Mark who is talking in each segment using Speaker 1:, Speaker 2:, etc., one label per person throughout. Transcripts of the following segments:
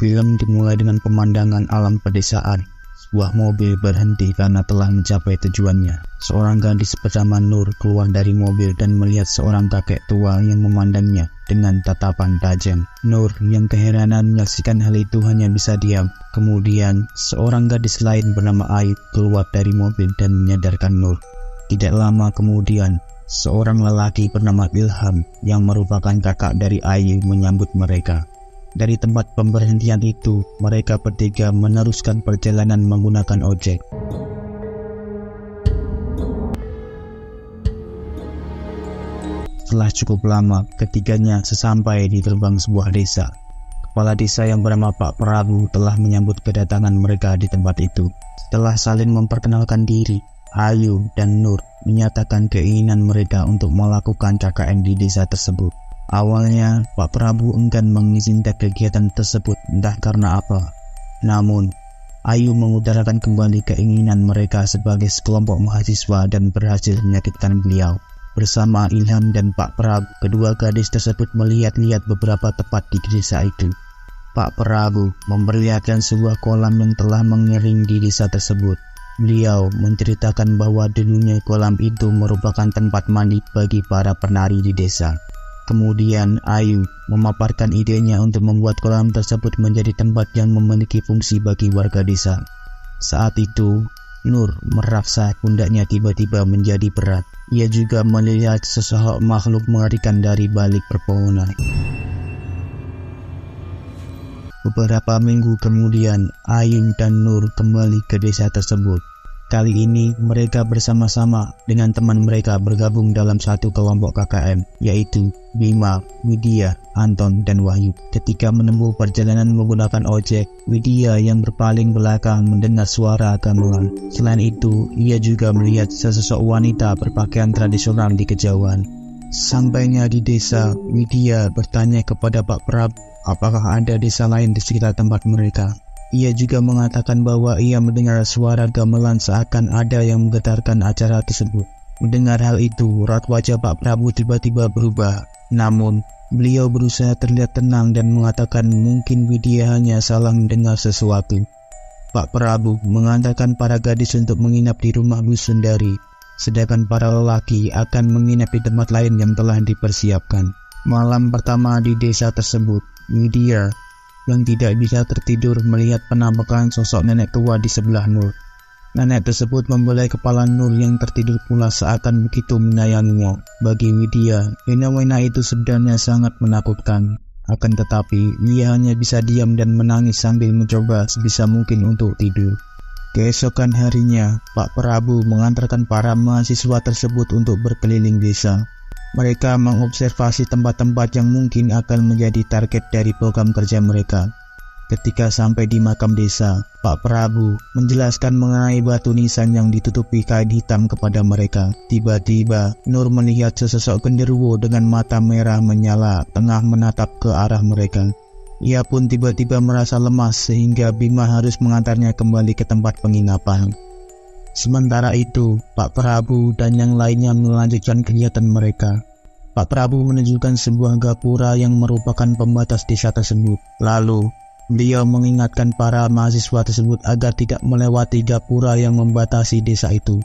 Speaker 1: Film dimulai dengan pemandangan alam pedesaan. Sebuah mobil berhenti karena telah mencapai tujuannya. Seorang gadis bernama Nur keluar dari mobil dan melihat seorang kakek tua yang memandangnya dengan tatapan tajam. Nur yang keheranan menyaksikan hal itu hanya bisa diam. Kemudian, seorang gadis lain bernama Ayu keluar dari mobil dan menyadarkan Nur. Tidak lama kemudian, seorang lelaki bernama Ilham yang merupakan kakak dari Ayu menyambut mereka. Dari tempat pemberhentian itu, mereka bertiga meneruskan perjalanan menggunakan ojek. Setelah cukup lama, ketiganya sesampai di gerbang sebuah desa. Kepala desa yang bernama Pak Prabu telah menyambut kedatangan mereka di tempat itu. Setelah saling memperkenalkan diri, Ayu dan Nur menyatakan keinginan mereka untuk melakukan KKN di desa tersebut. Awalnya, Pak Prabu enggan mengizinkan kegiatan tersebut entah karena apa. Namun, Ayu mengutarakan kembali keinginan mereka sebagai sekelompok mahasiswa dan berhasil menyakitkan beliau. Bersama Ilham dan Pak Prabu, kedua gadis tersebut melihat-lihat beberapa tempat di desa itu. Pak Prabu memperlihatkan sebuah kolam yang telah mengering di desa tersebut. Beliau menceritakan bahwa dulunya kolam itu merupakan tempat mandi bagi para penari di desa. Kemudian Ayu memaparkan idenya untuk membuat kolam tersebut menjadi tempat yang memiliki fungsi bagi warga desa. Saat itu, Nur merasa pundaknya tiba-tiba menjadi berat. Ia juga melihat sesosok makhluk mengerikan dari balik perpohonan. Beberapa minggu kemudian, Ayu dan Nur kembali ke desa tersebut. Kali ini mereka bersama-sama dengan teman mereka bergabung dalam satu kelompok KKN, yaitu Bima, Widya, Anton, dan Wahyu. Ketika menempuh perjalanan menggunakan ojek, Widya yang berpaling belakang mendengar suara gamelan. Selain itu, ia juga melihat sesosok wanita berpakaian tradisional di kejauhan. Sampainya di desa, Widya bertanya kepada Pak Prabu apakah ada desa lain di sekitar tempat mereka. Ia juga mengatakan bahwa ia mendengar suara gamelan seakan ada yang menggetarkan acara tersebut. Mendengar hal itu, raut wajah Pak Prabu tiba-tiba berubah. Namun, beliau berusaha terlihat tenang dan mengatakan mungkin Widya hanya salah mendengar sesuatu. Pak Prabu mengantarkan para gadis untuk menginap di rumah Bu Sundari, sedangkan para lelaki akan menginap di tempat lain yang telah dipersiapkan. Malam pertama di desa tersebut, Widya yang tidak bisa tertidur melihat penampakan sosok nenek tua di sebelah Nur. Nenek tersebut membelai kepala Nur yang tertidur pula seakan begitu menyayanginya. Bagi Widya, fenomena itu sebenarnya sangat menakutkan. Akan tetapi, ia hanya bisa diam dan menangis sambil mencoba sebisa mungkin untuk tidur. Keesokan harinya, Pak Prabu mengantarkan para mahasiswa tersebut untuk berkeliling desa. Mereka mengobservasi tempat-tempat yang mungkin akan menjadi target dari program kerja mereka. Ketika sampai di makam desa, Pak Prabu menjelaskan mengenai batu nisan yang ditutupi kain hitam kepada mereka. Tiba-tiba, Nur melihat sesosok genderuwo dengan mata merah menyala tengah menatap ke arah mereka. Ia pun tiba-tiba merasa lemas sehingga Bima harus mengantarnya kembali ke tempat penginapan. Sementara itu, Pak Prabu dan yang lainnya melanjutkan kegiatan mereka. Pak Prabu menunjukkan sebuah gapura yang merupakan pembatas desa tersebut. Lalu, beliau mengingatkan para mahasiswa tersebut agar tidak melewati gapura yang membatasi desa itu.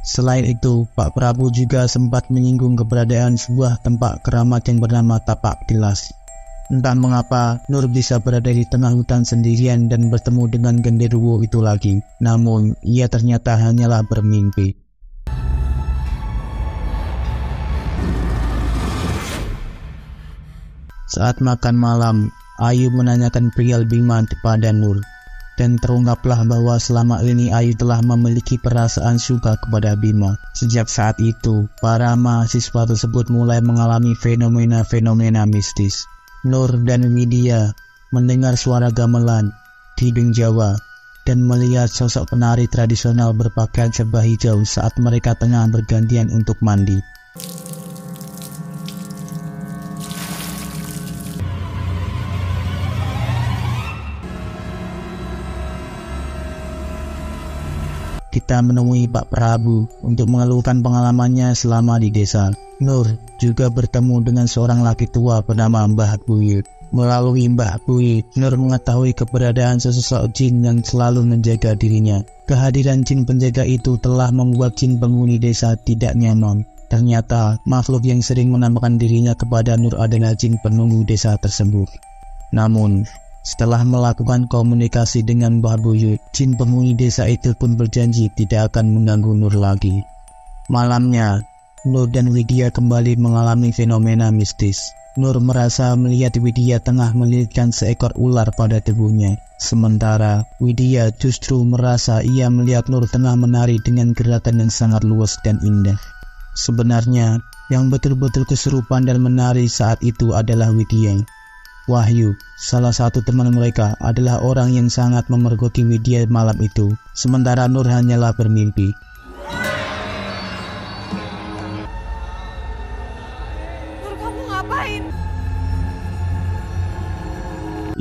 Speaker 1: Selain itu, Pak Prabu juga sempat menyinggung keberadaan sebuah tempat keramat yang bernama Tapak Tilas. Entah mengapa, Nur bisa berada di tengah hutan sendirian dan bertemu dengan genderuwo itu lagi. Namun, ia ternyata hanyalah bermimpi. Saat makan malam, Ayu menanyakan perihal Bima kepada Nur. Dan terungkaplah bahwa selama ini Ayu telah memiliki perasaan suka kepada Bima. Sejak saat itu, para mahasiswa tersebut mulai mengalami fenomena-fenomena mistis. Nur dan Widya mendengar suara gamelan, hidung Jawa, dan melihat sosok penari tradisional berpakaian serba hijau saat mereka tengah bergantian untuk mandi. Kita menemui Pak Prabu untuk mengeluhkan pengalamannya selama di desa. Nur juga bertemu dengan seorang laki tua bernama Mbah Buyut. Melalui Mbah Buyut, Nur mengetahui keberadaan sesosok jin yang selalu menjaga dirinya. Kehadiran jin penjaga itu telah membuat jin penghuni desa tidak nyaman. Ternyata makhluk yang sering menampakkan dirinya kepada Nur adalah jin penunggu desa tersebut. Namun, setelah melakukan komunikasi dengan Mbah Buyut, jin penghuni desa itu pun berjanji tidak akan mengganggu Nur lagi. Malamnya, Nur dan Widya kembali mengalami fenomena mistis. Nur merasa melihat Widya tengah melilitkan seekor ular pada tubuhnya. Sementara Widya justru merasa ia melihat Nur tengah menari dengan gerakan yang sangat luas dan indah. Sebenarnya, yang betul-betul kesurupan dan menari saat itu adalah Widya. Wahyu, salah satu teman mereka, adalah orang yang sangat memergoki Widya malam itu. Sementara Nur hanyalah bermimpi.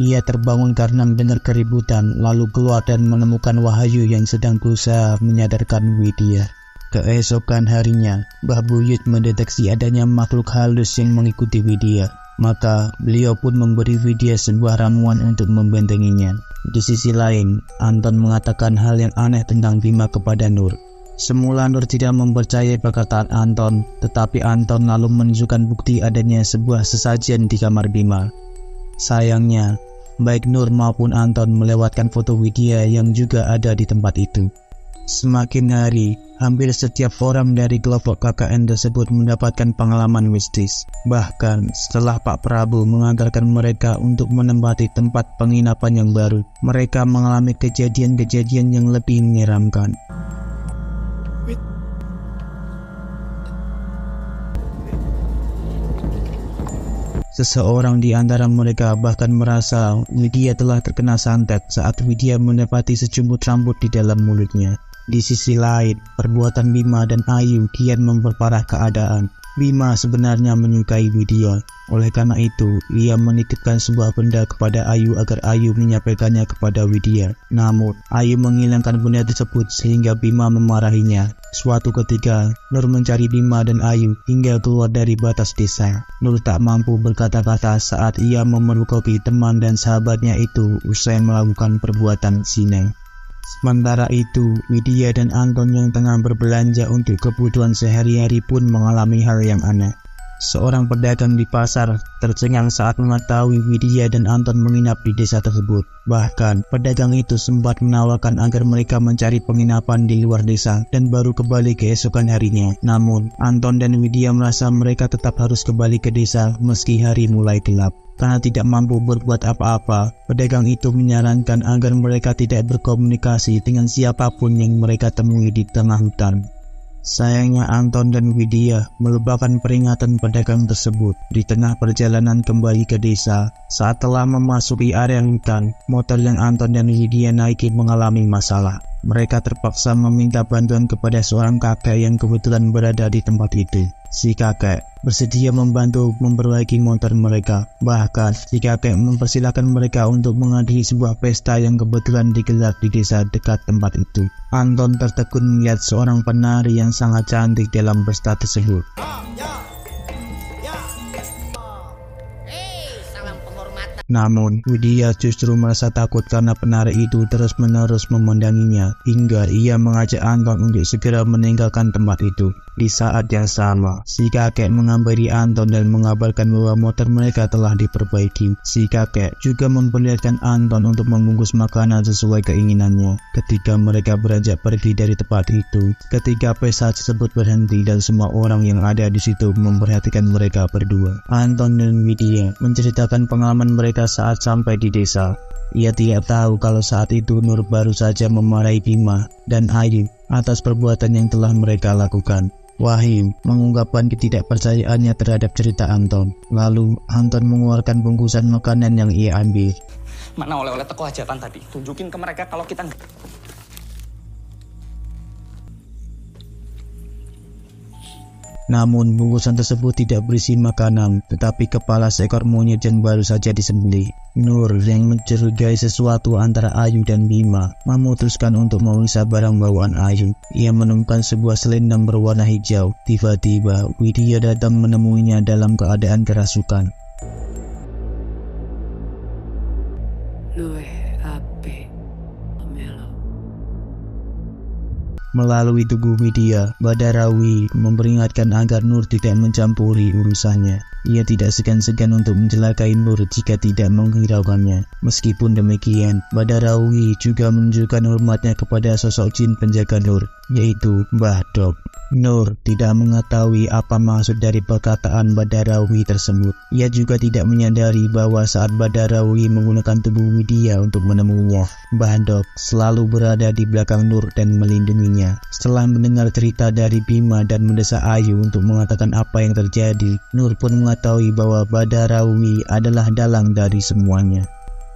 Speaker 1: Ia terbangun karena mendengar keributan, lalu keluar dan menemukan Wahyu yang sedang berusaha menyadarkan Widya. Keesokan harinya, Mbah Buyut mendeteksi adanya makhluk halus yang mengikuti Widya. Maka beliau pun memberi Widya sebuah ramuan untuk membentenginya. Di sisi lain, Anton mengatakan hal yang aneh tentang Bima kepada Nur. Semula Nur tidak mempercayai perkataan Anton, tetapi Anton lalu menunjukkan bukti adanya sebuah sesajen di kamar Bima. Sayangnya, baik Nur maupun Anton melewatkan foto Widya yang juga ada di tempat itu. Semakin hari, hampir setiap orang dari kelompok KKN tersebut mendapatkan pengalaman mistis. Bahkan setelah Pak Prabu mengantarkan mereka untuk menempati tempat penginapan yang baru, mereka mengalami kejadian-kejadian yang lebih menyeramkan. Seseorang di antara mereka bahkan merasa Widya telah terkena santet saat Widya mendapati sejumput rambut di dalam mulutnya. Di sisi lain, perbuatan Bima dan Ayu kian memperparah keadaan. Bima sebenarnya menyukai Widya. Oleh karena itu, ia menitipkan sebuah benda kepada Ayu agar Ayu menyampaikannya kepada Widya. Namun, Ayu menghilangkan benda tersebut sehingga Bima memarahinya. Suatu ketika, Nur mencari Bima dan Ayu hingga keluar dari batas desa. Nur tak mampu berkata-kata saat ia memergoki teman dan sahabatnya itu usai melakukan perbuatan zina. Sementara itu, Widya dan Anton yang tengah berbelanja untuk kebutuhan sehari-hari pun mengalami hal yang aneh. Seorang pedagang di pasar tercengang saat mengetahui Widya dan Anton menginap di desa tersebut. Bahkan, pedagang itu sempat menawarkan agar mereka mencari penginapan di luar desa dan baru kembali keesokan harinya. Namun, Anton dan Widya merasa mereka tetap harus kembali ke desa meski hari mulai gelap. Karena tidak mampu berbuat apa-apa, pedagang itu menyarankan agar mereka tidak berkomunikasi dengan siapapun yang mereka temui di tengah hutan. Sayangnya Anton dan Widya melupakan peringatan pedagang tersebut. Di tengah perjalanan kembali ke desa, saat telah memasuki area hutan, motor yang Anton dan Widya naiki mengalami masalah. Mereka terpaksa meminta bantuan kepada seorang kakek yang kebetulan berada di tempat itu. Si kakek bersedia membantu memperbaiki motor mereka. Bahkan, si kakek mempersilahkan mereka untuk menghadiri sebuah pesta yang kebetulan digelar di desa dekat tempat itu. Anton tertegun melihat seorang penari yang sangat cantik dalam pesta tersebut. Namun, Widya justru merasa takut karena penari itu terus-menerus memandanginya, hingga ia mengajak Anton untuk segera meninggalkan tempat itu. Di saat yang sama, si kakek menghampiri Anton dan mengabarkan bahwa motor mereka telah diperbaiki. Si kakek juga memperlihatkan Anton untuk membungkus makanan sesuai keinginannya. Ketika mereka beranjak pergi dari tempat itu, ketika pesta tersebut berhenti dan semua orang yang ada di situ memperhatikan mereka berdua, Anton dan Widya menceritakan pengalaman mereka saat sampai di desa. Ia tidak tahu kalau saat itu Nur baru saja memarahi Bima dan Ayu atas perbuatan yang telah mereka lakukan. Wahyu mengungkapkan ketidakpercayaannya terhadap cerita Anton. Lalu Anton mengeluarkan bungkusan makanan yang ia ambil.
Speaker 2: Mana oleh-oleh teko hajatan tadi? Tunjukin ke mereka kalau kita...
Speaker 1: Namun bungkusan tersebut tidak berisi makanan, tetapi kepala seekor monyet yang baru saja disembelih. Nur yang mencurigai sesuatu antara Ayu dan Bima memutuskan untuk memeriksa barang bawaan Ayu. Ia menemukan sebuah selendang berwarna hijau. Tiba-tiba Widya datang menemuinya dalam keadaan kerasukan. Melalui tubuh Widya, Badarawi memperingatkan agar Nur tidak mencampuri urusannya. Ia tidak segan-segan untuk mencelakai Nur jika tidak menghiraukannya. Meskipun demikian, Badarawi juga menunjukkan hormatnya kepada sosok jin penjaga Nur, yaitu Mbah Dok. Nur tidak mengetahui apa maksud dari perkataan Badarawi tersebut. Ia juga tidak menyadari bahwa saat Badarawi menggunakan tubuh Widya untuk menemuinya, Mbah Dok selalu berada di belakang Nur dan melindunginya. Setelah mendengar cerita dari Bima dan mendesak Ayu untuk mengatakan apa yang terjadi, Nur pun mengetahui bahwa Badarawi adalah dalang dari semuanya.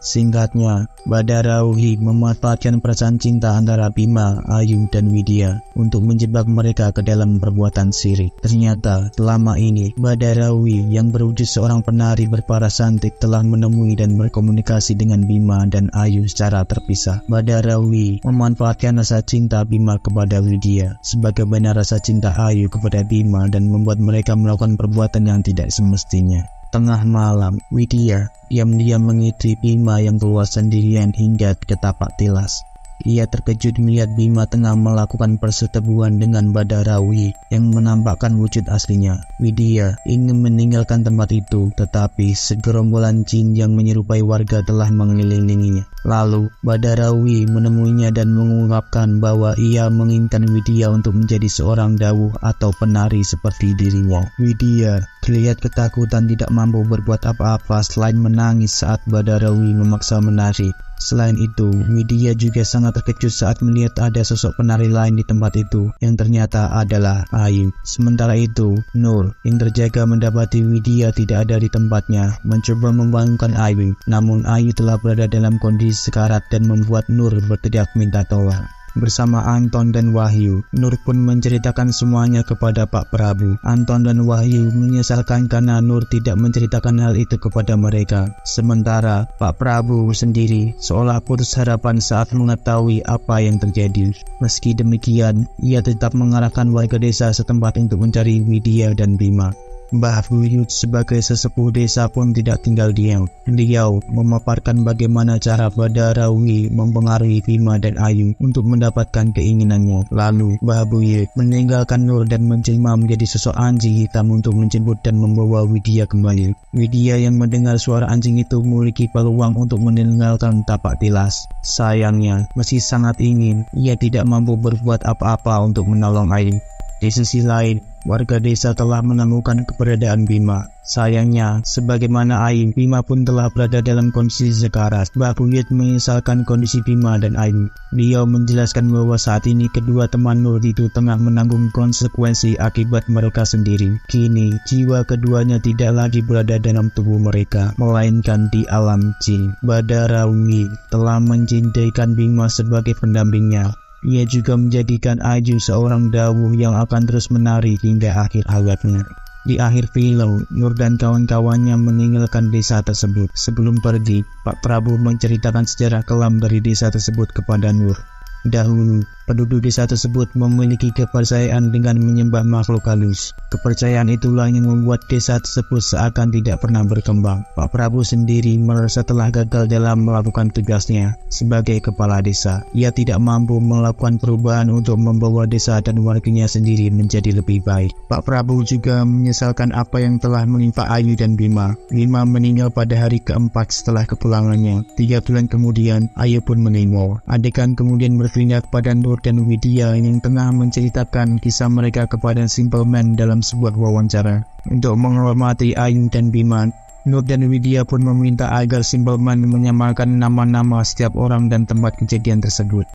Speaker 1: Singkatnya, Badarawi memanfaatkan perasaan cinta antara Bima, Ayu, dan Widya untuk menjebak mereka ke dalam perbuatan syirik. Ternyata, selama ini, Badarawi yang berwujud seorang penari berparas cantik telah menemui dan berkomunikasi dengan Bima dan Ayu secara terpisah. Badarawi memanfaatkan rasa cinta Bima kepada Widya sebagaimana rasa cinta Ayu kepada Bima dan membuat mereka melakukan perbuatan yang tidak semestinya. Tengah malam, Widya diam-diam mengikuti Bima yang keluar sendirian hingga ke tapak tilas. Ia terkejut melihat Bima tengah melakukan perseteruan dengan Badarawi yang menampakkan wujud aslinya. Widya ingin meninggalkan tempat itu, tetapi segerombolan jin yang menyerupai warga telah mengelilinginya. Lalu, Badarawi menemuinya dan mengungkapkan bahwa ia menginginkan Widya untuk menjadi seorang dawuh atau penari seperti dirinya. Widya terlihat ketakutan, tidak mampu berbuat apa-apa selain menangis saat Badarawi memaksa menari. Selain itu, Widya juga sangat terkejut saat melihat ada sosok penari lain di tempat itu yang ternyata adalah Ayu. Sementara itu, Nur yang terjaga mendapati Widya tidak ada di tempatnya, mencoba membangunkan Ayu. Namun Ayu telah berada dalam kondisi sekarat dan membuat Nur berteriak minta tolong. Bersama Anton dan Wahyu, Nur pun menceritakan semuanya kepada Pak Prabu. Anton dan Wahyu menyesalkan karena Nur tidak menceritakan hal itu kepada mereka. Sementara Pak Prabu sendiri seolah putus harapan saat mengetahui apa yang terjadi. Meski demikian, ia tetap mengarahkan warga desa setempat untuk mencari Widya dan Bima. Mbah Buyut sebagai sesepuh desa pun tidak tinggal diam. Beliau memaparkan bagaimana cara Badarawi mempengaruhi Bima dan Ayu untuk mendapatkan keinginannya. Lalu Mbah Buyut meninggalkan Nur dan menjelma menjadi sosok anjing hitam untuk menjemput dan membawa Widya kembali. Widya yang mendengar suara anjing itu memiliki peluang untuk meninggalkan tapak tilas. Sayangnya, meski sangat ingin, ia tidak mampu berbuat apa-apa untuk menolong Ayu. Di sisi lain, warga desa telah menemukan keberadaan Bima. Sayangnya, sebagaimana Ayu, Bima pun telah berada dalam kondisi sekarat. Mbah Buyut menyesalkan kondisi Bima dan Ayu. Beliau menjelaskan bahwa saat ini kedua teman Nur itu tengah menanggung konsekuensi akibat mereka sendiri. Kini, jiwa keduanya tidak lagi berada dalam tubuh mereka, melainkan di alam jin. Badarawi telah mencintaikan Bima sebagai pendampingnya. Ia juga menjadikan Ayu seorang dawuh yang akan terus menari hingga akhir hayatnya. Di akhir film, Nur dan kawan-kawannya meninggalkan desa tersebut. Sebelum pergi, Pak Prabu menceritakan sejarah kelam dari desa tersebut kepada Nur. Dahulu, penduduk desa tersebut memiliki kepercayaan dengan menyembah makhluk halus. Kepercayaan itulah yang membuat desa tersebut seakan tidak pernah berkembang. Pak Prabu sendiri merasa telah gagal dalam melakukan tugasnya sebagai kepala desa. Ia tidak mampu melakukan perubahan untuk membawa desa dan warganya sendiri menjadi lebih baik. Pak Prabu juga menyesalkan apa yang telah menimpa Ayu dan Bima. Bima meninggal pada hari keempat setelah kepulangannya. 3 bulan kemudian, Ayu pun meninggal. Adegan kemudian berpindah kepada Nur dan Widya yang tengah menceritakan kisah mereka kepada Simple Man dalam sebuah wawancara. Untuk menghormati Ayu dan Bima, Nur dan Widya pun meminta agar Simple Man menyamarkan nama-nama setiap orang dan tempat kejadian tersebut.